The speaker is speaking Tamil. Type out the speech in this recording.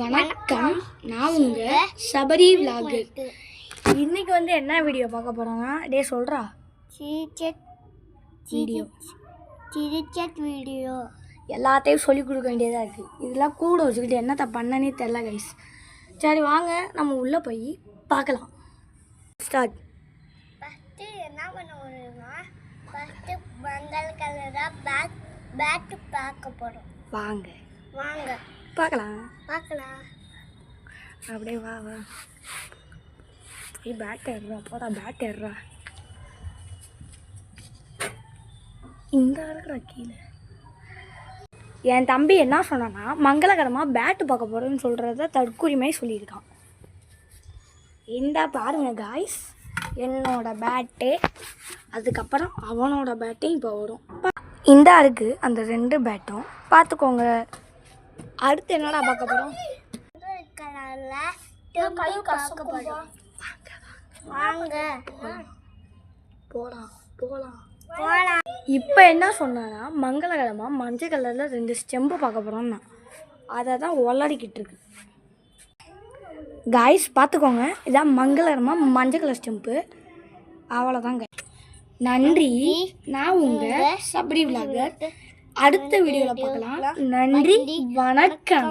வணக்கம், நான் உங்க சபரி விலாகர். இன்னைக்கு வந்து என்ன வீடியோ பார்க்க போறோம்னா, டே சொல்றா வீடியோ எல்லாத்தையும் சொல்லி கொடுக்க வேண்டியதாக இருக்குது. இதெல்லாம் கூட வச்சுக்கிட்டு என்னத்தை பண்ணனே தெரில கைஸ். சரி வாங்க நம்ம உள்ளே போய் பார்க்கலாம். ஸ்டார்ட். ஃபஸ்ட்டு என்ன பண்ண போகிறோம்னா, ஃபஸ்ட்டு மஞ்சள் கலராக பேட்டு பார்க்க போகிறோம். வாங்க வாங்க பார்க்கலாம். அப்படியே வா போய் பேட் ஏறுறா. போடா பேட் ஏறுறா. இந்த இருக்கிற கீழே என் தம்பி என்ன சொன்னான்னா, மங்களகரமாக பேட்டு பார்க்க போகிறேன்னு சொல்கிறத தற்குறிமை சொல்லியிருக்கான். இந்த பாருங்க காய்ஸ், என்னோட பேட்டு, அதுக்கப்புறம் அவனோட பேட்டும் இப்போ வரும். இந்த இருக்குது அந்த 2 பேட்டும் பார்த்துக்கோங்க. அடுத்து என்னடா பார்க்க போகிறோம்? வாங்க போகலாம். இப்போ என்ன சொன்னான்னா, மங்களகரமாக மஞ்சள் கலரில் 2 ஸ்டெம்பு பார்க்க போகிறோம்னா, அதை தான் ஒல்லடிக்கிட்டு இருக்கு காய்ஸ். பார்த்துக்கோங்க, இதான் மங்களகரமாக மஞ்சள் கலர் ஸ்டெம்பு. அவ்வளோதாங்க. நன்றி. நான் உங்கள் சபரி விலாகர். அடுத்த வீடியோவில் பார்க்கலாம். நன்றி, வணக்கம்.